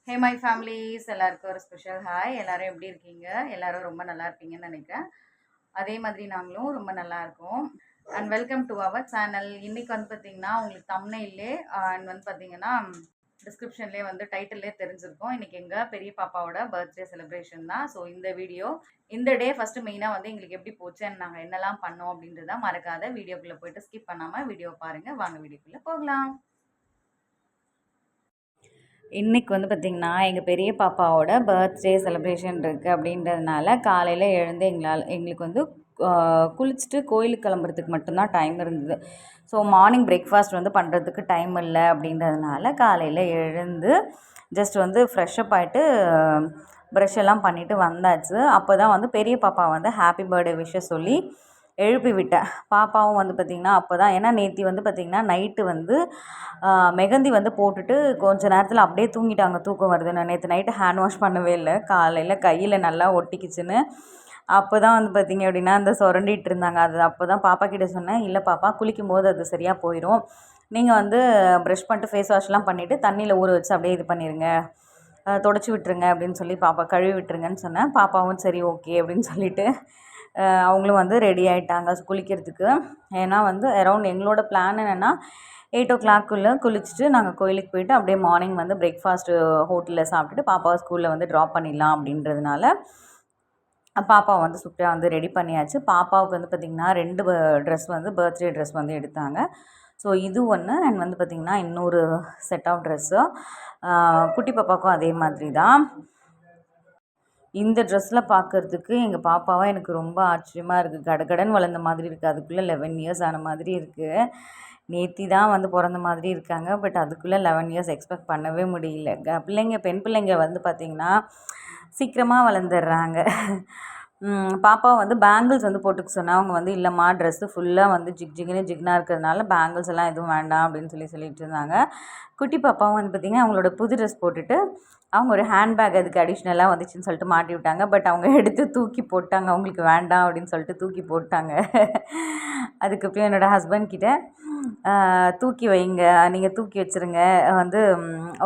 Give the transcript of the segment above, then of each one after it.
Hey my families, எல்லாருக்கும் ஒரு special hi. எல்லாரும் எப்படி இருக்கீங்க? எல்லாரும் ரொம்ப நல்லா இருப்பீங்கன்னு நினைக்கிறேன். அதே மாதிரி நாங்களும் ரொம்ப நல்லா இருக்கோம். And welcome to our channel. இன்னைக்கு வந்து பார்த்தீங்கன்னா உங்களுக்கு தம்ப்நெயிலே அண்ட் வந்து பார்த்தீங்கன்னா டிஸ்கிரிப்ஷன்லேயே வந்து டைட்டில்லே தெரிஞ்சிருக்கும். இன்னைக்கு எங்கள் பெரிய பாப்பாவோட பர்த்டே செலிப்ரேஷன் தான். ஸோ இந்த வீடியோ இந்த டே ஃபஸ்ட்டு மெயினாக வந்து எங்களுக்கு எப்படி போச்சு அண்ட் நாங்கள் என்னெல்லாம் பண்ணோம் அப்படின்றத மறக்காத வீடியோக்குள்ளே போயிட்டு ஸ்கிப் பண்ணாமல் வீடியோ பாருங்கள். வாங்க வீடியோக்குள்ளே போகலாம். இன்றைக்கி வந்து பார்த்திங்கன்னா எங்கள் பெரிய பாப்பாவோட பர்த்டே செலிப்ரேஷன் இருக்குது அப்படின்றதுனால காலையில் எழுந்து எங்களுக்கு வந்து குளிச்சுட்டு கோயிலுக்கு கிளம்புறதுக்கு மட்டும்தான் டைம் இருந்தது. ஸோ மார்னிங் பிரேக்ஃபாஸ்ட் வந்து பண்ணுறதுக்கு டைம் இல்லை அப்படின்றதுனால காலையில் எழுந்து ஜஸ்ட் வந்து ஃப்ரெஷ்அப் ஆகிட்டு ப்ரஷ் எல்லாம் பண்ணிவிட்டு வந்தாச்சு. அப்போ தான் வந்து பெரிய பாப்பா வந்து ஹாப்பி பர்த்டே விஷஸ் சொல்லி எழுப்பி விட்டேன். பாப்பாவும் வந்து பார்த்திங்கன்னா அப்போ தான், ஏன்னா நேற்று வந்து பார்த்திங்கன்னா நைட்டு வந்து மெஹந்தி வந்து போட்டுட்டு கொஞ்ச நேரத்தில் அப்படியே தூங்கிட்டாங்க. தூக்கம் வருதுன்னு. நேற்று நைட்டு ஹேண்ட் வாஷ் பண்ணவே இல்லை. காலையில் கையில் நல்லா ஒட்டிக்கிச்சுன்னு அப்போ தான் வந்து பார்த்திங்க அப்படின்னா அந்த சுரண்டிகிட்டு இருந்தாங்க. அது அப்போ தான் பாப்பா கிட்டே சொன்னேன், இல்லை பாப்பா குளிக்கும் போது அது சரியாக போயிடும், நீங்கள் வந்து ப்ரஷ் பண்ணிட்டு ஃபேஸ் வாஷ்லாம் பண்ணிவிட்டு தண்ணியில் ஊற வச்சு அப்படியே இது பண்ணிடுங்க, தொடச்சி விட்டுருங்க அப்படின்னு சொல்லி பாப்பா கழுவி விட்டுருங்கன்னு சொன்னேன். பாப்பாவும் சரி ஓகே அப்படின்னு சொல்லிவிட்டு அவங்களும் வந்து ரெடி ஆகிட்டாங்க குளிக்கிறதுக்கு. ஏன்னா வந்து அரௌண்ட் எங்களோட பிளான் என்னென்னா 8 o'clock குளிச்சுட்டு நாங்கள் கோயிலுக்கு போயிட்டு அப்படியே மார்னிங் வந்து பிரேக்ஃபாஸ்ட்டு ஹோட்டலில் சாப்பிட்டுட்டு பாப்பாவை ஸ்கூலில் வந்து ட்ராப் பண்ணிடலாம் அப்படின்றதுனால பாப்பாவை வந்து சூப்பராக வந்து ரெடி பண்ணியாச்சு. பாப்பாவுக்கு வந்து பார்த்திங்கன்னா 2 ட்ரெஸ் வந்து பர்த்டே ட்ரெஸ் வந்து எடுத்தாங்க. ஸோ இது ஒன்று அண்ட் வந்து பார்த்திங்கன்னா இன்னொரு செட் ஆஃப் ட்ரெஸ்ஸு குட்டி பாப்பாவுக்கும் அதே மாதிரி தான். இந்த ட்ரெஸ்ஸில் பார்க்குறதுக்கு எங்கள் பாப்பாவை எனக்கு ரொம்ப ஆச்சரியமாக இருக்குது. கடகடன் வளர்ந்த மாதிரி இருக்குது. அதுக்குள்ளே 11 இயர்ஸ் ஆன மாதிரி இருக்குது. நேத்தி தான் வந்து பிறந்த மாதிரி இருக்காங்க. பட் அதுக்குள்ளே 11 இயர்ஸ் எக்ஸ்பெக்ட் பண்ணவே முடியல. பெண் பிள்ளைங்க வந்து பார்த்திங்கன்னா சீக்கிரமாக வளர்ந்துடுறாங்க. பாப்பா வந்து பேங்கிள்ஸ் வந்து போட்டுக்க சொன்னால் அவங்க வந்து இல்லைம்மா ட்ரெஸ்ஸு ஃபுல்லாக வந்து ஜிக்னா இருக்கிறதுனால பேங்கிள்ஸ் எல்லாம் எதுவும் வேண்டாம் அப்படின்னு சொல்லிட்டு இருந்தாங்க. குட்டி பாப்பாவும் வந்து பார்த்திங்கன்னா அவங்களோட புது ட்ரெஸ் போட்டுட்டு அவங்க ஒரு ஹேண்ட்பேக் அதுக்கு அடிஷ்னலாக வந்துச்சுன்னு சொல்லிட்டு மாட்டி விட்டாங்க. பட் அவங்க எடுத்து தூக்கி போட்டாங்க. அவங்களுக்கு வேண்டாம் அப்படின்னு சொல்லிட்டு தூக்கி போட்டாங்க. அதுக்கப்புறம் என்னோடய ஹஸ்பண்ட் கிட்டே தூக்கி வைங்க, நீங்கள் தூக்கி வச்சுருங்க, வந்து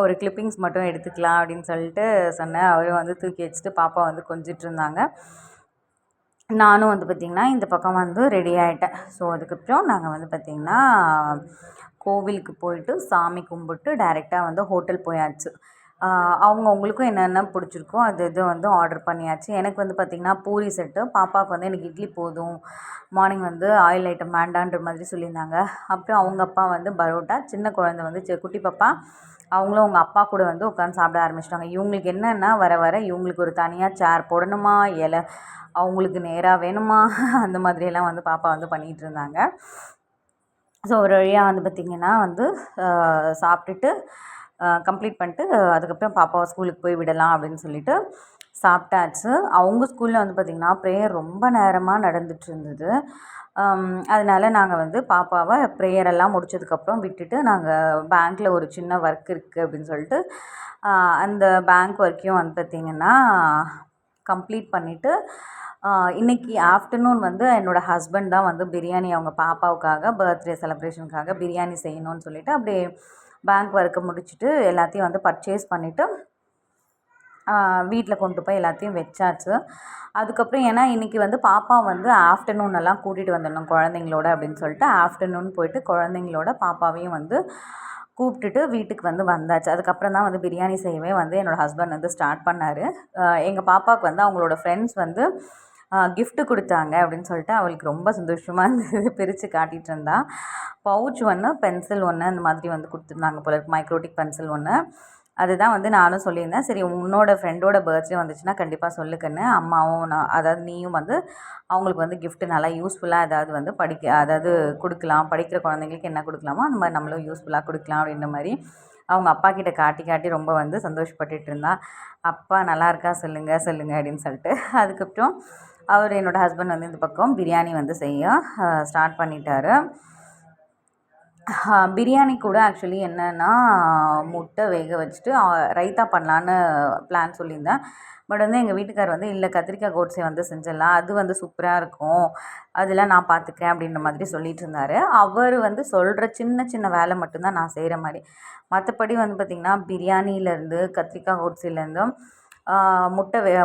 ஒரு கிளிப்பிங்ஸ் மட்டும் எடுத்துக்கலாம் அப்படின்னு சொல்லிட்டு சொன்னேன். அவரும் வந்து தூக்கி வச்சுட்டு பாப்பா வந்து கொஞ்சிட்டு இருந்தாங்க. நானும் வந்து பார்த்திங்கன்னா இந்த பக்கம் வந்து ரெடி ஆகிட்டேன். ஸோ அதுக்கப்புறம் நாங்கள் வந்து பார்த்திங்கன்னா கோவிலுக்கு போயிட்டு சாமி கும்பிட்டு டைரெக்டாக வந்து ஹோட்டல் போயாச்சு. அவங்களுக்கும் என்னென்ன பிடிச்சிருக்கோ அது இது வந்து ஆர்டர் பண்ணியாச்சு. எனக்கு வந்து பார்த்திங்கன்னா பூரி செட்டு, பாப்பாவுக்கு வந்து எனக்கு இட்லி போதும், மார்னிங் வந்து ஆயில் ஐட்டம் வேண்டான்ற மாதிரி சொல்லியிருந்தாங்க. அப்புறம் அவங்க அப்பா வந்து பரோட்டா, சின்ன குழந்தை வந்து குட்டி பாப்பா அவங்களும் அவங்க அப்பா கூட வந்து உட்காந்து சாப்பிட ஆரம்பிச்சிட்டாங்க. இவங்களுக்கு என்னென்னா வர வர இவங்களுக்கு ஒரு தனியாக சேர் போடணுமா, இலை அவங்களுக்கு நேராக வேணுமா, அந்த மாதிரியெல்லாம் வந்து பாப்பா வந்து பண்ணிகிட்டு இருந்தாங்க. ஸோ ஒரு வழியாக வந்து பார்த்திங்கன்னா வந்து சாப்பிட்டுட்டு கம்ப்ளீட் பண்ணிட்டு அதுக்கப்புறம் பாப்பாவை ஸ்கூலுக்கு போய் விடலாம் அப்படின்னு சொல்லிட்டு சாப்பிட்டாச்சு. அவங்க ஸ்கூலில் வந்து பார்த்திங்கன்னா ப்ரேயர் ரொம்ப நேரமாக நடந்துட்டு இருந்தது. அதனால் நாங்கள் வந்து பாப்பாவை ப்ரேயரெல்லாம் முடித்ததுக்கப்புறம் விட்டுட்டு நாங்கள் பேங்க்கில் ஒரு சின்ன ஒர்க் இருக்குது அப்படின்னு சொல்லிட்டு அந்த பேங்க் ஒர்க்கையும் வந்து பார்த்திங்கன்னா கம்ப்ளீட் பண்ணிவிட்டு இன்றைக்கி ஆஃப்டர்நூன் வந்து என்னோடய ஹஸ்பண்ட் தான் வந்து பிரியாணி அவங்க பாப்பாவுக்காக பர்த்டே செலிப்ரேஷனுக்காக பிரியாணி செய்யணும்னு சொல்லிவிட்டு அப்படியே பேங்க் ஒர்க்கை முடிச்சுட்டு எல்லாத்தையும் வந்து பர்ச்சேஸ் பண்ணிவிட்டு வீட்டில் கொண்டு போய் எல்லாத்தையும் வச்சாச்சு. அதுக்கப்புறம் ஏன்னா இன்றைக்கி வந்து பாப்பா வந்து ஆஃப்டர்நூனெல்லாம் கூட்டிகிட்டு வந்துடணும் குழந்தைங்களோட அப்படின்னு சொல்லிட்டு ஆஃப்டர்நூன் போயிட்டு குழந்தைங்களோட பாப்பாவையும் வந்து கூப்பிட்டுட்டு வீட்டுக்கு வந்து வந்தாச்சு. அதுக்கப்புறம் தான் வந்து பிரியாணி செய்யவே வந்து என்னோடய ஹஸ்பண்ட் வந்து ஸ்டார்ட் பண்ணார். எங்கள் பாப்பாவுக்கு வந்து அவங்களோட ஃப்ரெண்ட்ஸ் வந்து கிஃப்ட்டு கொடுத்தாங்க அப்படின்னு சொல்லிட்டு அவளுக்கு ரொம்ப சந்தோஷமாக இருந்தது. பிரித்து காட்டிகிட்டு இருந்தா. பவுச் ஒன்று, பென்சில் ஒன்று அந்த மாதிரி வந்து கொடுத்துருந்தாங்க போல இருக்கு, மைக்ரோடிக் பென்சில் ஒன்று. அதுதான் வந்து நானும் சொல்லியிருந்தேன், சரி உன்னோட ஃப்ரெண்டோட பர்த்டே வந்துச்சுன்னா கண்டிப்பாக சொல்லுக்கன்னு. அம்மாவும் அதாவது நீயும் வந்து அவங்களுக்கு வந்து கிஃப்ட்டு நல்லா யூஸ்ஃபுல்லாக ஏதாவது வந்து அதாவது கொடுக்கலாம், படிக்கிற குழந்தைங்களுக்கு என்ன கொடுக்கலாமோ அந்த மாதிரி நம்மளும் யூஸ்ஃபுல்லாக கொடுக்கலாம் அப்படின்ற மாதிரி அவங்க அப்பா கிட்ட காட்டி காட்டி ரொம்ப வந்து சந்தோஷப்பட்டுட்டு இருந்தா. அப்பா நல்லா இருக்கா சொல்லுங்கள் சொல்லுங்கள் அப்படின்னு சொல்லிட்டு. அதுக்கப்புறம் அவர் என்னோடய ஹஸ்பண்ட் வந்து இந்த பக்கம் பிரியாணி வந்து செய்ய ஸ்டார்ட் பண்ணிட்டார். பிரியாணி கூட ஆக்சுவலி என்னென்னா முட்டை வேக வச்சுட்டு ரைத்தா பண்ணலான்னு பிளான் சொல்லியிருந்தேன். பட் வந்து எங்கள் வீட்டுக்கார் வந்து இல்லை கத்திரிக்காய் கோட்ஸே வந்து செஞ்சிடலாம், அது வந்து சூப்பராக இருக்கும், அதெல்லாம் நான் பார்த்துக்கிறேன் அப்படின்ற மாதிரி சொல்லிட்டு இருந்தார். அவர் வந்து சொல்கிற சின்ன சின்ன வேலை மட்டும்தான் நான் செய்கிற மாதிரி. மற்றபடி வந்து பார்த்திங்கன்னா பிரியாணிலேருந்து கத்திரிக்காய் கோட்ஸிலேருந்தும் முட்டை வேக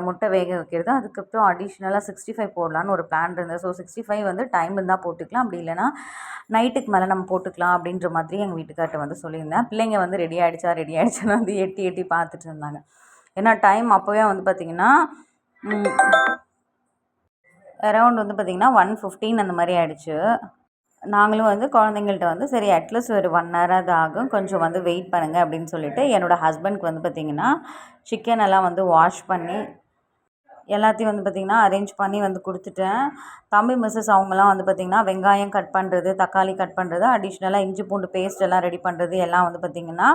வைக்கிறது, அதுக்கப்புறம் அடிஷ்னலாக 65 போடலான்னு ஒரு பிளான் இருந்தது. ஸோ 65 வந்து டைம் இருந்தால் போட்டுக்கலாம், அப்படி இல்லைனா நைட்டுக்கு மேலே நம்ம போட்டுக்கலாம் அப்படின்ற மாதிரி எங்கள் வீட்டுக்கார்ட்ட வந்து சொல்லியிருந்தேன். பிள்ளைங்க வந்து ரெடி ஆகிடுச்சான்னு வந்து எட்டி எட்டி பார்த்துட்டு இருந்தாங்க. ஏன்னா டைம் அப்போவே வந்து பார்த்திங்கன்னா அரௌண்ட் வந்து பார்த்திங்கன்னா 1:15 அந்த மாதிரி ஆகிடுச்சு. நாங்களும் வந்து குழந்தைங்கள்ட்ட வந்து சரி அட்லீஸ்ட் ஒரு 1 ஹவராவது ஆகும், கொஞ்சம் வந்து வெயிட் பண்ணுங்கள் அப்படின்னு சொல்லிவிட்டு என்னோடய ஹஸ்பண்ட்க்கு வந்து பார்த்திங்கன்னா சிக்கன் எல்லாம் வந்து வாஷ் பண்ணி எல்லாத்தையும் வந்து பார்த்திங்கன்னா அரேஞ்ச் பண்ணி வந்து கொடுத்துட்டேன். தம்பி மிஸ்ஸஸ் அவங்களாம் வந்து பார்த்திங்கன்னா வெங்காயம் கட் பண்ணுறது, தக்காளி கட் பண்ணுறது, அடிஷ்னலாக இஞ்சி பூண்டு பேஸ்ட் எல்லாம் ரெடி பண்ணுறது எல்லாம் வந்து பார்த்திங்கன்னா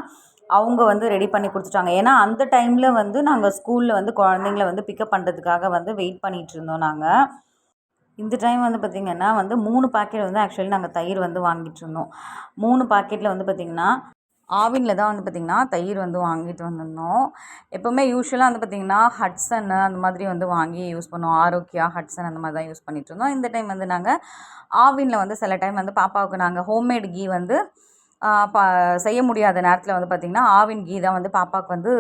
அவங்க வந்து ரெடி பண்ணி கொடுத்துட்டாங்க. ஏன்னா அந்த டைமில் வந்து நாங்கள் ஸ்கூலில் வந்து குழந்தைங்கள வந்து பிக்கப் பண்ணுறதுக்காக வந்து வெயிட் பண்ணிகிட்டு இருந்தோம் நாங்கள். இந்த டைம் வந்து பார்த்திங்கன்னா வந்து 3 பாக்கெட் வந்து ஆக்சுவலி நாங்கள் தயிர் வந்து வாங்கிட்டு இருந்தோம். 3 பாக்கெட்டில் வந்து பார்த்திங்கன்னா ஆவினில் தான் வந்து பார்த்திங்கன்னா தயிர் வந்து வாங்கிட்டு வந்திருந்தோம். எப்போவுமே யூஸ்வலாக வந்து பார்த்திங்கன்னா ஹட்சன் அந்த மாதிரி வந்து வாங்கி யூஸ் பண்ணுவோம். ஆரோக்கியா, ஹட்சன் அந்த மாதிரி தான் யூஸ் பண்ணிகிட்டு இருந்தோம். இந்த டைம் வந்து நாங்கள் ஆவினில் வந்து சில டைம் வந்து பாப்பாவுக்கு நாங்கள் ஹோம்மேட் கீ வந்து செய்ய முடியாத நேரத்தில் வந்து பார்த்திங்கன்னா ஆவின் கீ தான் வந்து பாப்பாவுக்கு வந்து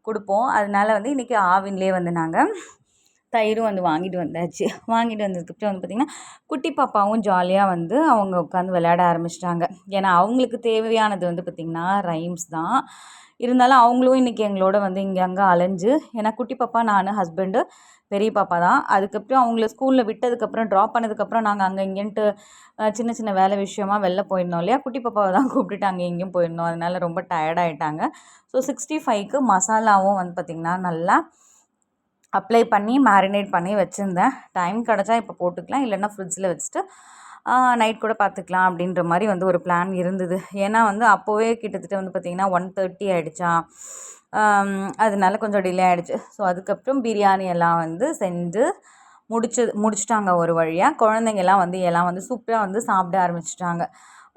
கொடுப்போம். அதனால வந்து இன்றைக்கி ஆவின்லேயே வந்து நாங்கள் தயிரும் வந்து வாங்கிட்டு வந்தாச்சு. வாங்கிட்டு வந்ததுக்கப்புறம் வந்து பார்த்திங்கன்னா குட்டி பாப்பாவும் ஜாலியாக வந்து அவங்க உட்காந்து விளையாட ஆரம்பிச்சிட்டாங்க. ஏன்னா அவங்களுக்கு தேவையானது வந்து பார்த்திங்கன்னா ரைம்ஸ் தான். இருந்தாலும் அவங்களும் இன்றைக்கி எங்களோட வந்து இங்கே அங்கே அலைஞ்சு, ஏன்னா குட்டி பாப்பா, நான், ஹஸ்பண்டு, பெரிய பாப்பா தான். அதுக்கப்புறம் அவங்கள ஸ்கூலில் விட்டதுக்கப்புறம் ட்ராப் பண்ணதுக்கப்புறம் நாங்கள் அங்கே இங்கேன்ட்டு சின்ன சின்ன வேலை விஷயமாக வெளில போயிருந்தோம் இல்லையா, குட்டி பாப்பாவை தான் கூப்பிட்டுட்டு அங்கே இங்கேயும் போயிருந்தோம். அதனால ரொம்ப டயர்டாயிட்டாங்க. ஸோ 65க்கு மசாலாவும் வந்து பார்த்திங்கன்னா நல்லா அப்ளை பண்ணி மேரினேட் பண்ணி வச்சுருந்தேன். டைம் கிடச்சா இப்போ போட்டுக்கலாம், இல்லைன்னா ஃப்ரிட்ஜில் வச்சுட்டு நைட் கூட பார்த்துக்கலாம் அப்படின்ற மாதிரி வந்து ஒரு பிளான் இருந்தது. ஏன்னா வந்து அப்போவே கிட்டத்தட்ட வந்து பார்த்திங்கன்னா 1:30 ஆகிடுச்சா, அதனால கொஞ்சம் டிலே ஆகிடுச்சு. ஸோ அதுக்கப்புறம் பிரியாணி எல்லாம் வந்து செஞ்சு முடிச்சிட்டாங்க ஒரு வழியாக. குழந்தைங்கெல்லாம் வந்து எல்லாம் வந்து சூப்பராக வந்து சாப்பிட ஆரம்பிச்சிட்டாங்க.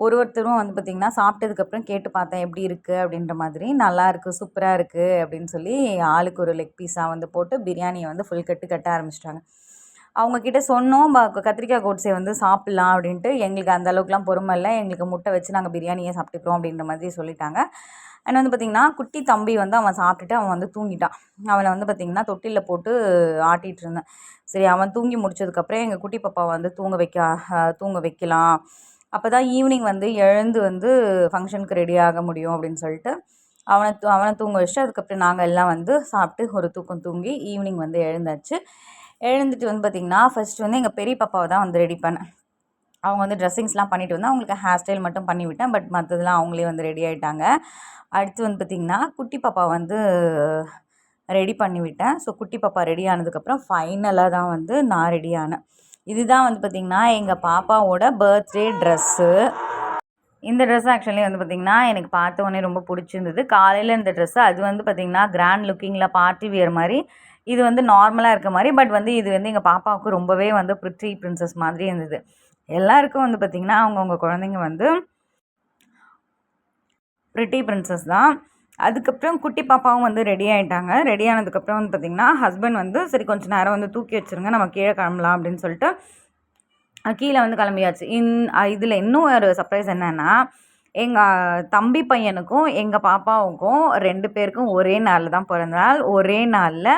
ஒருத்தரும் வந்து பார்த்திங்கன்னா சாப்பிட்டதுக்கப்புறம் கேட்டு பார்த்தேன் எப்படி இருக்குது அப்படின்ற மாதிரி. நல்லாயிருக்கு, சூப்பராக இருக்குது அப்படின்னு சொல்லி ஆளுக்கு ஒரு லெக் பீஸாக வந்து போட்டு பிரியாணியை வந்து ஃபுல் கட்ட ஆரம்பிச்சிட்டாங்க. அவங்கக்கிட்ட சொன்னோம் கத்திரிக்காய் கோட்ஸை வந்து சாப்பிட்லாம் அப்படின்ட்டு. எங்களுக்கு அந்த அளவுக்குலாம் பொறுமை இல்லை, எங்களுக்கு முட்டை வச்சு நாங்கள் பிரியாணியே சாப்பிட்டுக்கிறோம் அப்படின்ற மாதிரி சொல்லிட்டாங்க. அண்ட் வந்து பார்த்திங்கன்னா குட்டி தம்பி வந்து அவன் சாப்பிட்டுட்டு அவன் வந்து தூங்கிட்டான். அவனை வந்து பார்த்திங்கன்னா தொட்டிலில் போட்டு ஆட்டிகிட்டு இருந்தேன். சரி அவன் தூங்கி முடிச்சதுக்கப்புறம் எங்கள் குட்டி பாப்பாவை வந்து தூங்க வைக்கலாம், அப்போ தான் ஈவினிங் வந்து எழுந்து வந்து ஃபங்க்ஷனுக்கு ரெடி ஆக முடியும் அப்படின்னு சொல்லிட்டு அவனை தூங்க வச்சுட்டு அதுக்கப்புறம் நாங்கள் எல்லாம் வந்து சாப்பிட்டு ஒரு தூக்கம் தூங்கி ஈவினிங் வந்து எழுந்துட்டு வந்து பார்த்திங்கன்னா ஃபஸ்ட்டு வந்து எங்கள் பெரிய பாப்பாவை தான் வந்து ரெடி பண்ணேன். அவங்க வந்து ட்ரெஸ்ஸிங்ஸ்லாம் பண்ணிவிட்டு வந்து அவங்களுக்கு ஹேர் ஸ்டைல் மட்டும் பண்ணி விட்டேன். பட் மற்றதெல்லாம் அவங்களே வந்து ரெடி ஆகிட்டாங்க. அடுத்து வந்து பார்த்திங்கன்னா குட்டி பாப்பா வந்து ரெடி பண்ணி விட்டேன். ஸோ குட்டி பாப்பா ரெடி ஆனதுக்கப்புறம் ஃபைனலாக தான் வந்து நான் ரெடி ஆனேன். இதுதான் வந்து பார்த்திங்கன்னா எங்கள் பாப்பாவோட பர்த்டே ட்ரெஸ்ஸு. இந்த ட்ரெஸ் ஆக்சுவலி வந்து பார்த்திங்கன்னா எனக்கு பார்த்த உடனே ரொம்ப பிடிச்சிருந்தது. காலையில் இந்த ட்ரெஸ்ஸு அது வந்து பார்த்திங்கன்னா கிராண்ட் லுக்கிங்கில் பார்ட்டி வியர் மாதிரி, இது வந்து நார்மலாக இருக்க மாதிரி. பட் வந்து இது வந்து எங்கள் பாப்பாவுக்கு ரொம்பவே வந்து பிரிட்டி பிரின்சஸ் மாதிரி இருந்தது. எல்லாருக்கும் வந்து பார்த்திங்கன்னா அவங்கவுங்க குழந்தைங்க வந்து பிரிட்டி பிரின்சஸ் தான். அதுக்கப்புறம் குட்டி பாப்பாவும் வந்து ரெடி ஆகிட்டாங்க. ரெடி ஆனதுக்கப்புறம் வந்து பார்த்திங்கன்னா ஹஸ்பண்ட் வந்து சரி கொஞ்சம் நேரம் வந்து தூக்கி வச்சுருங்க, நம்ம கீழே கிளம்பலாம் அப்படின்னு சொல்லிட்டு கீழே வந்து கிளம்பியாச்சு. இதில் இன்னும் ஒரு சர்ப்ரைஸ் என்னென்னா, எங்கள் தம்பி பையனுக்கும் எங்கள் பாப்பாவுக்கும் 2 பேருக்கும் ஒரே நாளில் தான் பிறந்த நாள். ஒரே நாளில்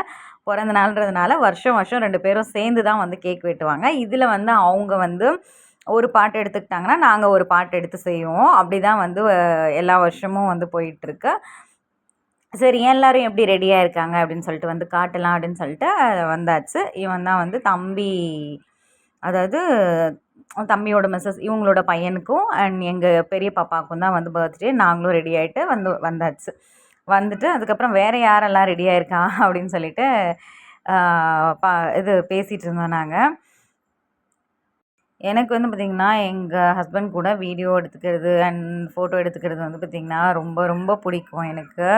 பிறந்த நாள்ன்றதுனால வருஷம் 2 பேரும் சேர்ந்து தான் வந்து கேக் வெட்டுவாங்க. இதில் வந்து அவங்க வந்து ஒரு பாட்டு எடுத்துக்கிட்டாங்கன்னா நாங்கள் ஒரு பாட்டு எடுத்து செய்வோம். அப்படி தான் வந்து எல்லா வருஷமும் வந்து போயிட்டுருக்கு. சரி எல்லோரும் எப்படி ரெடியாக இருக்காங்க அப்படின்னு சொல்லிட்டு வந்து காட்டலாம் அப்படின்னு சொல்லிட்டு வந்தாச்சு. இவன் தான் வந்து தம்பி, அதாவது தம்பியோட மிஸ்ஸஸ் இவங்களோட பையனுக்கும் அண்ட் எங்கள் பெரிய பாப்பாவுக்கும் தான் வந்து பர்த்டே. நாங்களும் ரெடி ஆகிட்டு வந்தாச்சு. வந்துட்டு அதுக்கப்புறம் வேறு யாரெல்லாம் ரெடியாக இருக்கா அப்படின்னு சொல்லிட்டு இது பேசிகிட்டு இருந்தோம் நாங்கள். எனக்கு வந்து பார்த்திங்கன்னா எங்கள் ஹஸ்பண்ட் கூட வீடியோ எடுத்துக்கிறது அண்ட் ஃபோட்டோ எடுத்துக்கிறது வந்து பார்த்திங்கன்னா ரொம்ப ரொம்ப பிடிக்கும் எனக்கு.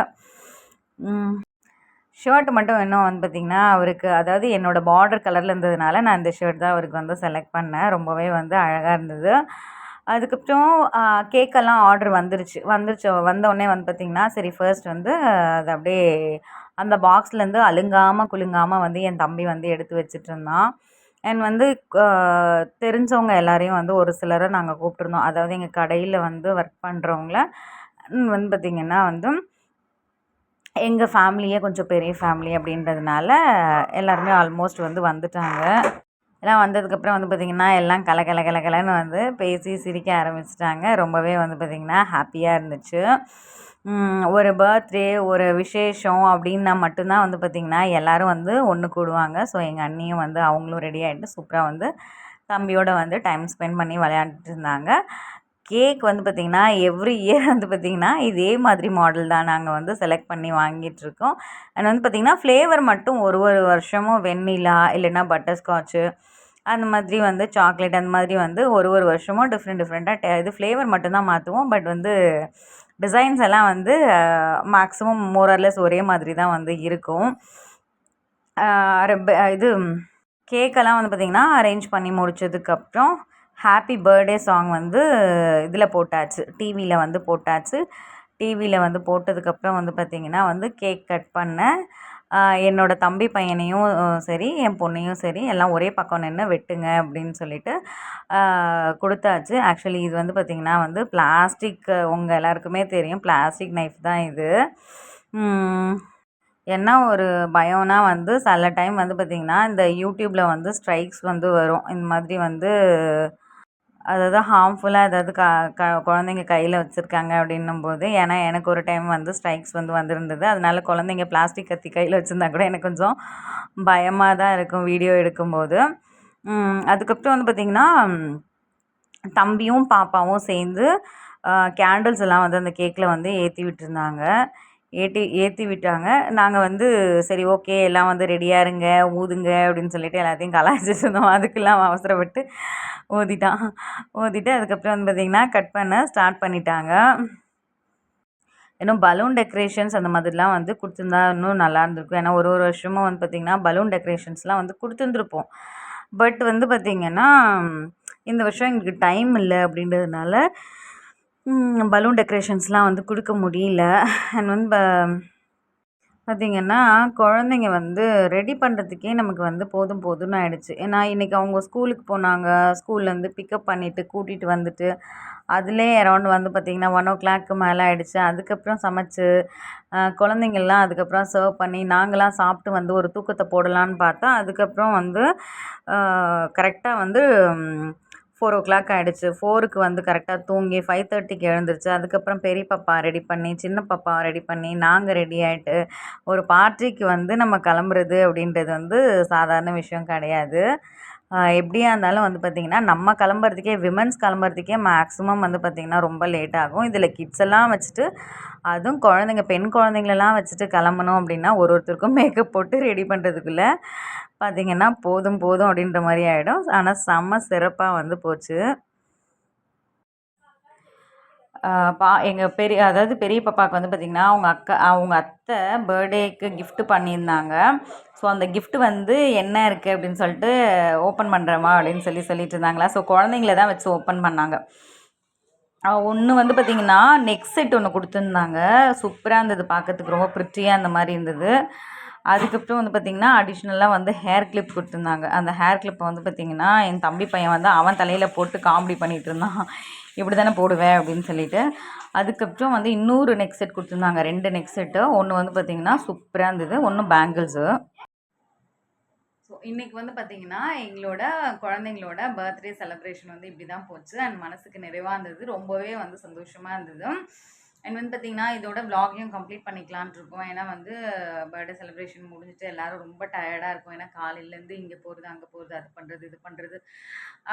ஷர்ட் மட்டும் இன்னும் வந்து பார்த்திங்கன்னா அவருக்கு, அதாவது என்னோடய பார்டர் கலரில் இருந்ததுனால நான் இந்த ஷர்ட் தான் அவருக்கு வந்து செலக்ட் பண்ணேன். ரொம்பவே வந்து அழகாக இருந்தது. அதுக்கப்புறம் கேக்கெல்லாம் ஆர்டர் வந்துருச்சு வந்தோடனே வந்து பார்த்திங்கன்னா சரி ஃபர்ஸ்ட் வந்து அது அப்படியே அந்த பாக்ஸ்லேருந்து அழுங்காமல் குலுங்காமல் வந்து என் தம்பி வந்து எடுத்து வச்சுட்டு இருந்தான். அண்ட் வந்து தெரிஞ்சவங்க எல்லாரையும் வந்து ஒரு சிலரை நாங்கள் கூப்பிட்ருந்தோம். அதாவது எங்கள் கடையில் வந்து ஒர்க் பண்ணுறவங்கள வந்து பார்த்திங்கன்னா வந்து எங்கள் ஃபேமிலியே கொஞ்சம் பெரிய ஃபேமிலி அப்படின்றதுனால எல்லாருமே ஆல்மோஸ்ட் வந்து வந்துட்டாங்க. எல்லாம் வந்ததுக்கப்புறம் வந்து பார்த்திங்கன்னா எல்லாம் கலன்னு வந்து பேசி சிரிக்க ஆரம்பிச்சிட்டாங்க. ரொம்பவே வந்து பார்த்திங்கன்னா ஹாப்பியாக இருந்துச்சு. ஒரு பர்த்டே ஒரு விசேஷம் அப்படின்னா மட்டும்தான் வந்து பார்த்திங்கன்னா எல்லோரும் வந்து ஒன்று கூடுவாங்க. ஸோ எங்கள் அண்ணியும் வந்து அவங்களும் ரெடி ஆகிட்டு சூப்பராக வந்து தம்பியோட வந்து டைம் ஸ்பெண்ட் பண்ணி விளையாண்டுட்டு இருந்தாங்க. கேக் வந்து பார்த்திங்கன்னா எவ்ரி இயர் வந்து பார்த்திங்கன்னா இதே மாதிரி மாடல் தான் நாங்கள் வந்து செலக்ட் பண்ணி வாங்கிட்டுருக்கோம். அண்ட் வந்து பார்த்திங்கன்னா ஃப்ளேவர் மட்டும் ஒரு வருஷமும் வெண்ணிலா இல்லைன்னா பட்டர்ஸ்காட்சு அந்த மாதிரி வந்து சாக்லேட் அந்த மாதிரி வந்து ஒரு வருஷமும் டிஃப்ரெண்ட்டாக இது ஃப்ளேவர் மட்டும்தான் மாற்றுவோம். பட் வந்து டிசைன்ஸ் எல்லாம் வந்து மேக்ஸிமம் மோரர்லெஸ் ஒரே மாதிரி தான் வந்து இருக்கும். இது கேக்கெல்லாம் வந்து பார்த்திங்கன்னா அரேஞ்ச் பண்ணி முடித்ததுக்கப்புறம் ஹாப்பி பர்த்டே சாங் வந்து இதில் போட்டாச்சு, டிவியில் வந்து போட்டாச்சு. டிவியில் வந்து போட்டதுக்கப்புறம் வந்து பார்த்திங்கன்னா வந்து கேக் கட் பண்ணேன். என்னோடய தம்பி பையனையும் சரி என் பொண்ணையும் சரி எல்லாம் ஒரே பக்கம் நின்று வெட்டுங்க அப்படின்னு சொல்லிட்டு கொடுத்தாச்சு. ஆக்சுவலி இது வந்து பார்த்திங்கன்னா வந்து பிளாஸ்டிக், உங்கள் எல்லாருக்குமே தெரியும் பிளாஸ்டிக் நைஃப் தான் இது. என்ன ஒரு பயம்னா வந்து சில டைம் வந்து பார்த்திங்கன்னா இந்த யூடியூப்பில் வந்து ஸ்ட்ரைக்ஸ் வந்து வரும். இந்த மாதிரி வந்து அதாவது ஹார்ம்ஃபுல்லாக ஏதாவது குழந்தைங்க கையில் வச்சுருக்காங்க அப்படின்னும்போது, ஏன்னா எனக்கு ஒரு டைம் வந்து ஸ்ட்ரைக்ஸ் வந்து வந்திருந்தது. அதனால குழந்தைங்க பிளாஸ்டிக் கத்தி கையில் வச்சுருந்தா கூட எனக்கு கொஞ்சம் பயமாக தான் இருக்கும் வீடியோ எடுக்கும்போது. அதுக்கப்புறம் வந்து பார்த்திங்கன்னா தம்பியும் பாப்பாவும் சேர்ந்து கேண்டில்ஸ் எல்லாம் வந்து அந்த கேக்கில் வந்து ஏற்றி விட்டுருந்தாங்க. ஏற்றி விட்டாங்க. நாங்கள் வந்து சரி ஓகே எல்லாம் வந்து ரெடியாக இருங்க ஊதுங்க அப்படின்னு சொல்லிட்டு எல்லாத்தையும் கலாய்ச்சிட்டு இருந்தோம். அதுக்கெல்லாம் அவசரப்பட்டு ஊதிட்டு அதுக்கப்புறம் வந்து பார்த்திங்கன்னா கட் பண்ண ஸ்டார்ட் பண்ணிட்டாங்க. இன்னும் பலூன் டெக்கரேஷன்ஸ் அந்த மாதிரிலாம் வந்து கொடுத்துருந்தா இன்னும் நல்லா இருந்திருக்கும். ஏன்னா ஒரு வருஷமும் வந்து பார்த்திங்கன்னா பலூன் டெக்கரேஷன்ஸ்லாம் வந்து கொடுத்துருந்துருப்போம். பட் வந்து பார்த்திங்கன்னா இந்த வருஷம் எங்களுக்கு டைம் இல்லை அப்படின்றதுனால பலூன் டெக்கரேஷன்ஸ்லாம் வந்து கொடுக்க முடியல. அண்ட் வந்து பார்த்திங்கன்னா குழந்தைங்க வந்து ரெடி பண்ணுறதுக்கே நமக்கு வந்து போதும்னு ஆயிடுச்சு. ஏன்னா இன்றைக்கி அவங்க ஸ்கூலுக்கு போனாங்க. ஸ்கூல்லேருந்து பிக்கப் பண்ணிவிட்டு கூட்டிகிட்டு வந்துட்டு அதிலே அரௌண்ட் வந்து பார்த்திங்கன்னா 1:00 மேலே ஆகிடுச்சு. அதுக்கப்புறம் சமைச்சு குழந்தைங்கள்லாம் அதுக்கப்புறம் சர்வ் பண்ணி நாங்களாம் சாப்பிட்டு வந்து ஒரு தூக்கத்தை போடலான்னு பார்த்தா அதுக்கப்புறம் வந்து கரெக்டாக வந்து 4:00 ஆகிடுச்சு. 4க்கு வந்து கரெக்டாக தூங்கி 5:30க்கு எழுந்துருச்சு. அதுக்கப்புறம் பெரிய பாப்பா ரெடி பண்ணி சின்ன பாப்பா ரெடி பண்ணி நாங்கள் ரெடி ஆகிட்டு ஒரு பார்ட்டிக்கு வந்து நம்ம கிளம்புறது அப்படின்றது வந்து சாதாரண விஷயம் கிடையாது. எப்படியா இருந்தாலும் வந்து பார்த்திங்கன்னா நம்ம கிளம்புறதுக்கே விமென்ஸ் கிளம்புறதுக்கே மேக்ஸிமம் வந்து பார்த்திங்கன்னா ரொம்ப லேட் ஆகும். இதில் கிட்ஸ் எல்லாம் வச்சுட்டு அதுவும் குழந்தைங்க பெண் குழந்தைங்களெல்லாம் வச்சுட்டு கிளம்பணும் அப்படின்னா ஒருத்தருக்கும் மேக்கப் போட்டு ரெடி பண்ணுறதுக்குள்ளே பார்த்திங்கன்னா போதும் அப்படின்ற மாதிரி ஆகிடும். ஆனால் செம்ம சிறப்பாக வந்து போச்சு. எங்கள் அதாவது பெரிய பாப்பாவுக்கு வந்து பார்த்திங்கன்னா அவங்க அத்தை பர்த்டேக்கு கிஃப்ட் பண்ணியிருந்தாங்க. ஸோ அந்த கிஃப்ட் வந்து என்ன இருக்குது அப்படின்னு சொல்லிட்டு ஓப்பன் பண்ணுறேம்மா அப்படின்னு சொல்லிட்டு இருந்தாங்களா. ஸோ குழந்தைங்கள தான் வச்சு ஓப்பன் பண்ணாங்க. ஒன்று வந்து பார்த்திங்கன்னா நெக் செட் ஒன்று கொடுத்துருந்தாங்க. சூப்பராக இருந்தது பார்க்கறதுக்கு, ரொம்ப ப்ரிட்டியாக அந்த மாதிரி இருந்தது. அதுக்கப்புறம் வந்து பார்த்திங்கன்னா அடிஷ்னலாக வந்து ஹேர் கிளிப் கொடுத்துருந்தாங்க. அந்த ஹேர் கிளிப்பை வந்து பார்த்திங்கன்னா என் தம்பி பையன் வந்து அவன் தலையில் போட்டு காமெடி பண்ணிகிட்டு இருந்தான். இப்படி தானே போடுவேன் அப்படின்னு சொல்லிட்டு. அதுக்கப்புறம் வந்து இன்னொரு நெக் செட் கொடுத்துருந்தாங்க. 2 நெக் செட்டு. ஒன்று வந்து பார்த்திங்கன்னா சூப்பராக இருந்தது, ஒன்று பேங்கிள்ஸு. ஸோ இன்றைக்கி வந்து பார்த்திங்கன்னா எங்களோட குழந்தைங்களோட பர்த்டே செலிப்ரேஷன் வந்து இப்படி தான் போச்சு. அண்ட் மனசுக்கு நிறைவாக இருந்தது, ரொம்பவே வந்து சந்தோஷமாக இருந்தது. அண்ட் வந்து பார்த்திங்கன்னா இதோட விலாகையும் கம்ப்ளீட் பண்ணிக்கலான்ட்டு இருக்கோம். ஏன்னா வந்து பர்த்டே செலிப்ரேஷன் முடிஞ்சுட்டு எல்லோரும் ரொம்ப டயர்டாக இருக்கும். ஏன்னா காலையிலேருந்து இங்கே போகிறது அங்கே போகிறது அது பண்ணுறது இது பண்ணுறது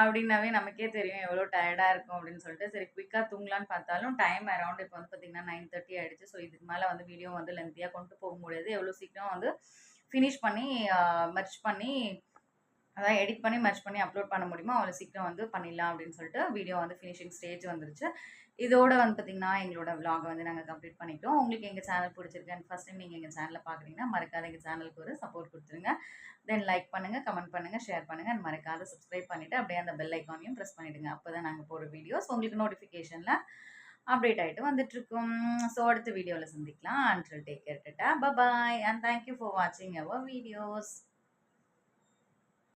அப்படின்னாவே நமக்கே தெரியும் எவ்வளோ டயர்டாக இருக்கும் அப்படின்னு சொல்லிட்டு சரி குயிக்காக தூங்கலான்னு பார்த்தாலும் டைம் அரௌண்ட் இப்போ வந்து பார்த்திங்கன்னா 9:30 ஆகிடுச்சு. ஸோ இதுக்கு மேலே வந்து வீடியோ வந்து லென்த்தியாக கொண்டு போக முடியாது. எவ்வளோ சீக்கிரம் வந்து ஃபினிஷ் பண்ணி மெர்ஜ் பண்ணி அதான் எடிட் பண்ணி மெர்ஜ் பண்ணி அப்லோட் பண்ண முடியுமோ அவ்வளோ சீக்கிரம் வந்து பண்ணிடலாம் அப்படின்னு சொல்லிட்டு வீடியோ வந்து ஃபினிஷிங் ஸ்டேஜ் வந்துருச்சு. இதோட வந்து பார்த்தீங்கன்னா, எங்களோட விலாக வந்து நாங்க கம்ப்ளீட் பண்ணிட்டோம். உங்களுக்கு எங்க சேனல் பிடிச்சிருக்கு அண்ட் ஃபர்ஸ்ட் டைம் நீங்க எங்க சேனல பார்க்குறீங்கன்னா, மறக்காத எங்க சேனலுக்கு ஒரு சப்போர்ட் குடுத்துருங்க. தென் லைக் பண்ணுங்க, கமெண்ட் பண்ணுங்க, ஷேர் பண்ணுங்க அண்ட் மறக்காத சப்ஸ்கிரைப் பண்ணிட்டு அப்படியே அந்த பெல் ஐகானையும் பிரஸ் பண்ணிடுங்க. அப்பதான் நாங்க போடுற வீடியோஸ் உங்களுக்கு நோட்டிஃபிகேஷன்ல அப்டேட் ஆயிட்டு வந்துட்டுருக்கும். ஸோ அடுத்த வீடியோல சந்திக்கலாம். Until take care tata, bye bye and thank you for வாட்சிங் அவர் வீடியோஸ்.